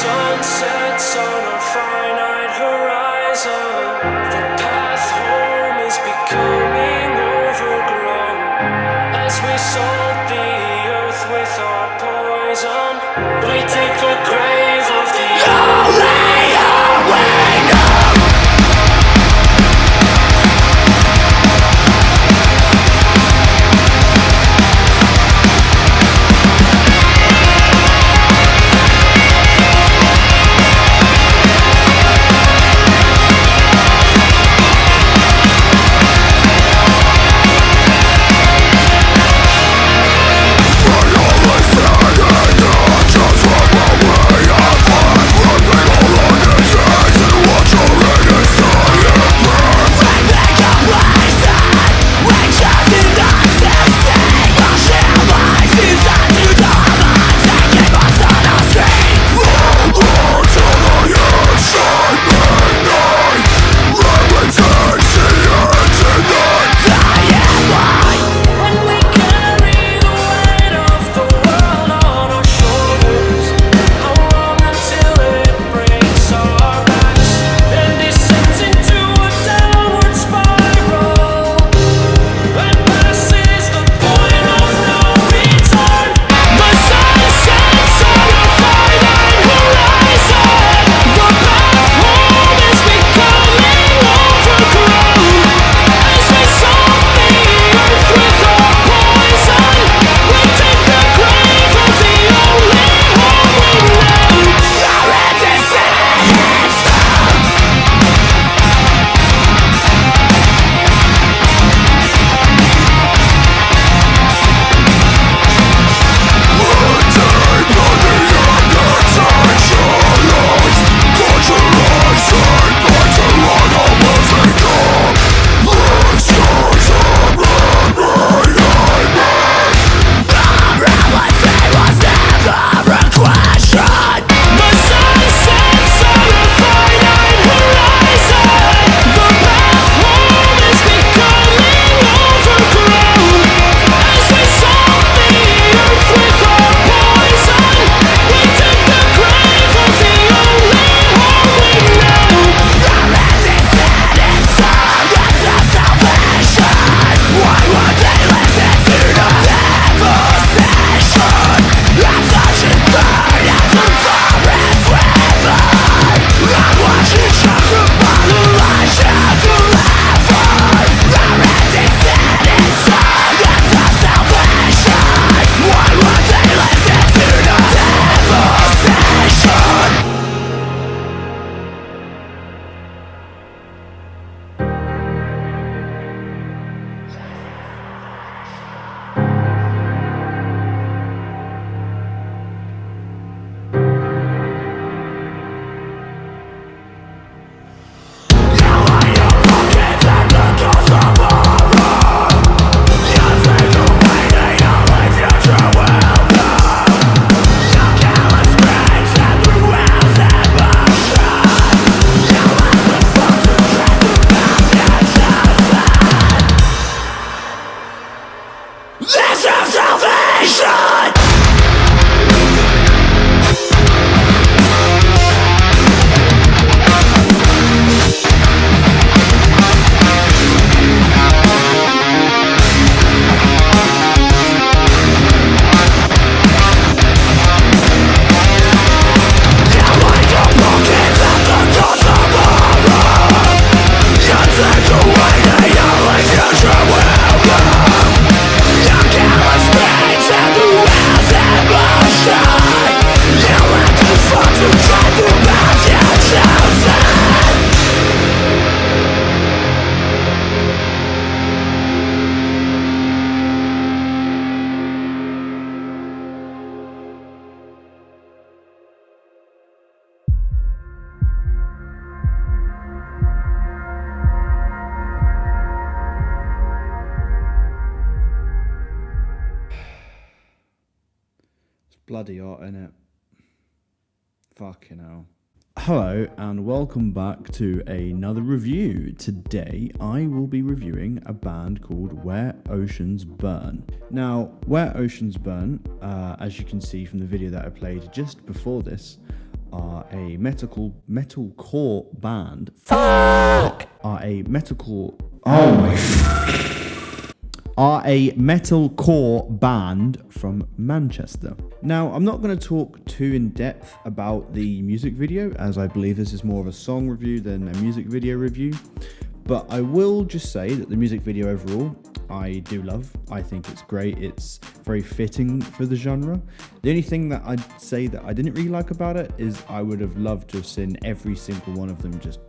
sun sets on a finite horizon. The path home is becoming overgrown. As we salt the earth with our poison, we take the grave of the only home we know. Bloody hot, innit? Fucking hell. Hello and welcome back to another review. Today I will be reviewing a band called Where Oceans Burn. Now, Where Oceans Burn, as you can see from the video that I played just before this, are a metalcore band. Fuck! Are a metalcore band from Manchester. Now, I'm not going to talk too in depth about the music video, as I believe this is more of a song review than a music video review, but I will just say that the music video overall, I do love. I think it's great. It's very fitting for the genre. The only thing that I'd say that I didn't really like about it is I would have loved to have seen every single one of them just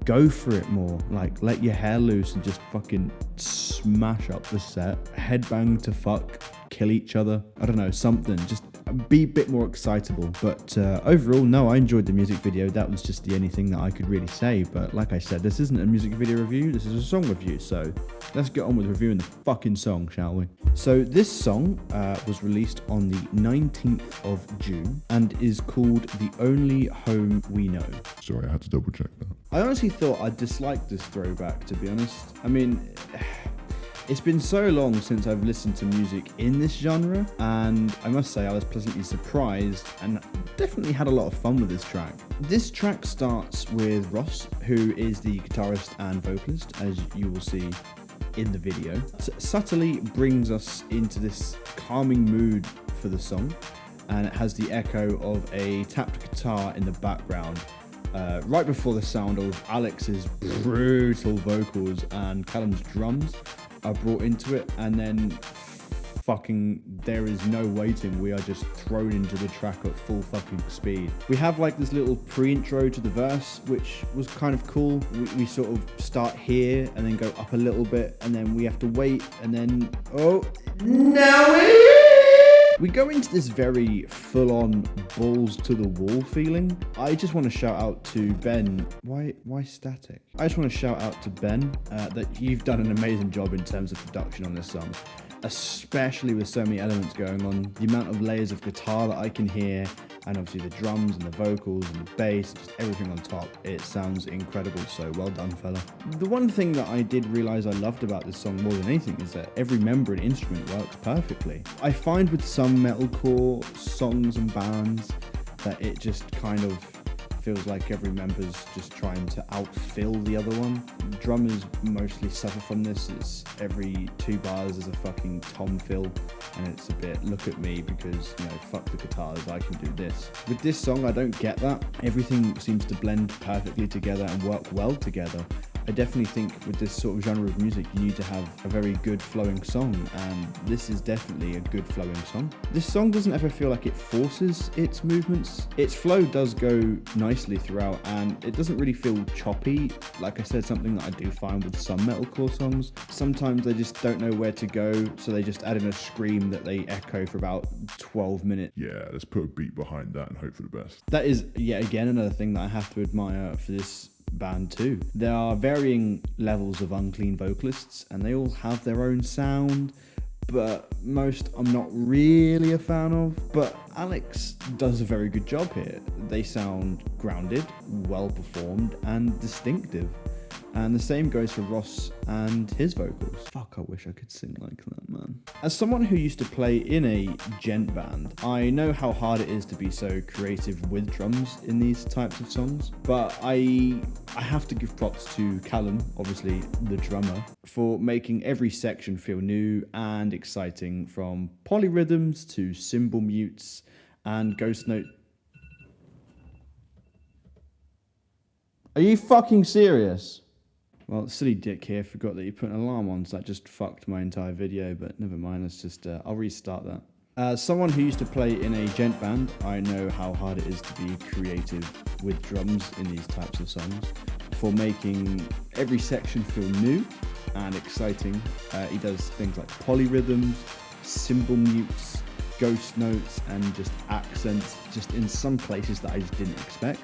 go for it more. Like, let your hair loose and just fucking smash up the set. Headbang to fuck, kill each other. I don't know, something. Just be a bit more excitable. But overall, no, I enjoyed the music video. That was just the only thing that I could really say. But like I said, this isn't a music video review. This is a song review. So let's get on with reviewing the fucking song, shall we? So this song was released on the 19th of June and is called The Only Home We Know. Sorry, I had to double check that. I honestly thought I disliked this throwback, to be honest. I mean, it's been so long since I've listened to music in this genre, and I must say I was pleasantly surprised and definitely had a lot of fun with this track. This track starts with Ross, who is the guitarist and vocalist, as you will see in the video. Subtly brings us into this calming mood for the song, and it has the echo of a tapped guitar in the background. Right before the sound of Alex's brutal vocals and Callum's drums are brought into it, and then fucking there is no waiting. We are just thrown into the track at full fucking speed. We have like this little pre-intro to the verse, which was kind of cool. We sort of start here and then go up a little bit, and then we have to wait, and then we go into this very full-on balls to the wall feeling. I just want to shout out to Ben. Why static? I just want to shout out to Ben that you've done an amazing job in terms of production on this song, especially with so many elements going on. The amount of layers of guitar that I can hear, and obviously the drums and the vocals and the bass, just everything on top. It sounds incredible, so well done, fella. The one thing that I did realize I loved about this song more than anything is that every member and instrument works perfectly. I find with some metalcore songs and bands that it just kind of feels like every member's just trying to outfill the other one. Drummers mostly suffer from this. It's every 2 bars is a fucking tom fill, and it's a bit look at me because, you know, fuck the guitars, I can do this. With this song, I don't get that. Everything seems to blend perfectly together and work well together. I definitely think with this sort of genre of music, you need to have a very good flowing song, and this is definitely a good flowing song. This song doesn't ever feel like it forces its movements. Its flow does go nicely throughout, and it doesn't really feel choppy. Like I said, something that I do find with some metalcore songs. Sometimes they just don't know where to go, so they just add in a scream that they echo for about 12 minutes. Yeah, let's put a beat behind that and hope for the best. That is, yet again, another thing that I have to admire for this band too. There are varying levels of unclean vocalists, and they all have their own sound, but most I'm not really a fan of. But Alex does a very good job here. They sound grounded, well performed, and distinctive. And the same goes for Ross and his vocals. Fuck, I wish I could sing like that, man. As someone who used to play in a gent band, I know how hard it is to be so creative with drums in these types of songs. But I have to give props to Callum, obviously the drummer, for making every section feel new and exciting, from polyrhythms to cymbal mutes and ghost note. Are you fucking serious? Well, silly dick here forgot that you put an alarm on, so that just fucked my entire video, but never mind, let's just, I'll restart that. As someone who used to play in a gent band, I know how hard it is to be creative with drums in these types of songs, for making every section feel new and exciting. He does things like polyrhythms, cymbal mutes, ghost notes, and just accents, just in some places that I just didn't expect.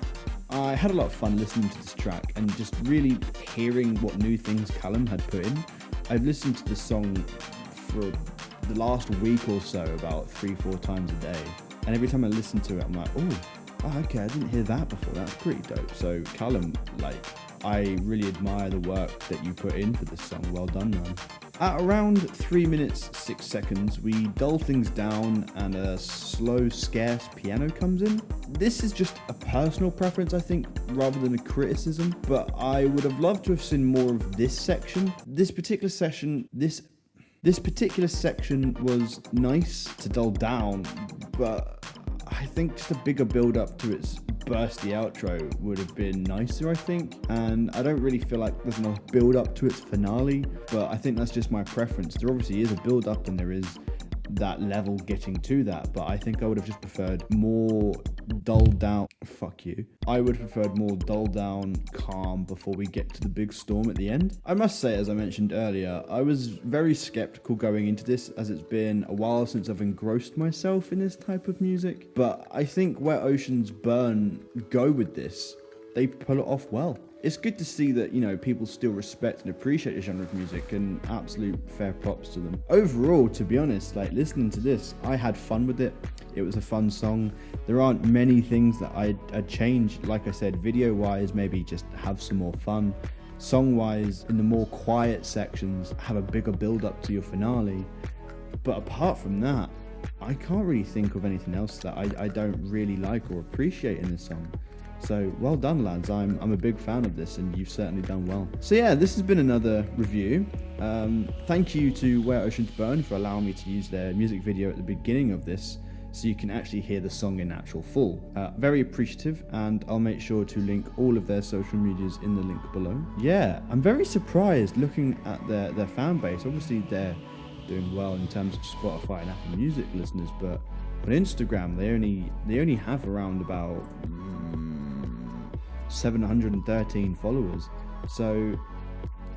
I had a lot of fun listening to this track and just really hearing what new things Callum had put in. I've listened to this song for the last week or so about 3-4 times a day, And every time I listen to it, I'm like, oh, okay, I didn't hear that before. That's pretty dope. So Callum, like, I really admire the work that you put in for this song. Well done, man. At around 3 minutes 6 seconds, we dull things down and a slow, scarce piano comes in. This is just a personal preference, I think, rather than a criticism, but I would have loved to have seen more of this section. This particular section was nice to dull down, but I think just a bigger build up to its bursty outro would have been nicer, I think. And I don't really feel like there's enough build up to its finale, but I think that's just my preference. There obviously is a build up and there is that level getting to that, but I think I would have just preferred more dulled down. Fuck you. I would have preferred more dulled down, calm before we get to the big storm at the end. I must say, as I mentioned earlier, I was very skeptical going into this, as it's been a while since I've engrossed myself in this type of music. But I think Where Oceans Burn go with this, they pull it off well. It's good to see that, you know, people still respect and appreciate the genre of music, and absolute fair props to them. Overall, to be honest, like, listening to this, I had fun with it. It was a fun song. There aren't many things that I'd change. Like I said, video-wise, maybe just have some more fun. Song-wise, in the more quiet sections, have a bigger build-up to your finale. But apart from that, I can't really think of anything else that I don't really like or appreciate in this song. So well done, lads. I'm a big fan of this, and you've certainly done well. So yeah, this has been another review. Thank you to Where Oceans Burn for allowing me to use their music video at the beginning of this, so you can actually hear the song in actual full. Very appreciative, and I'll make sure to link all of their social medias in the link below. Yeah, I'm very surprised looking at their fan base. Obviously, they're doing well in terms of Spotify and Apple Music listeners, but on Instagram, they only have around about 713 followers. So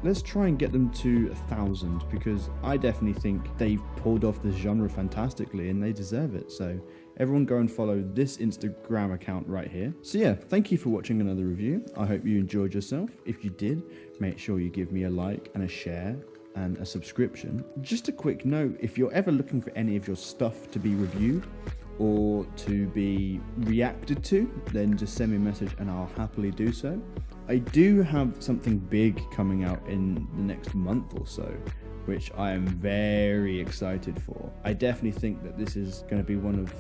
let's try and get them to 1,000, because I definitely think they've pulled off this genre fantastically and they deserve it. So everyone go and follow this Instagram account right here. So yeah, thank you for watching another review. I hope you enjoyed yourself. If you did, make sure you give me a like and a share and a subscription. Just a quick note, if you're ever looking for any of your stuff to be reviewed or to be reacted to, then just send me a message and I'll happily do so. I do have something big coming out in the next month or so, which I am very excited for. I definitely think that this is going to be one of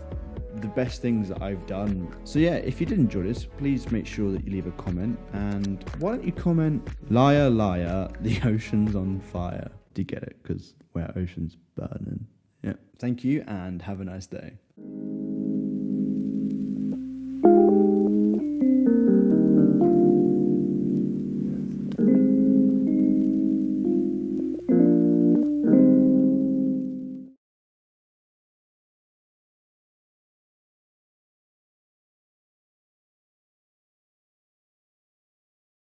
the best things that I've done. So yeah, if you did enjoy this, please make sure that you leave a comment. And why don't you comment, liar, liar, the ocean's on fire. Do you get it? Because Where Oceans Burning. Yeah. Thank you and have a nice day.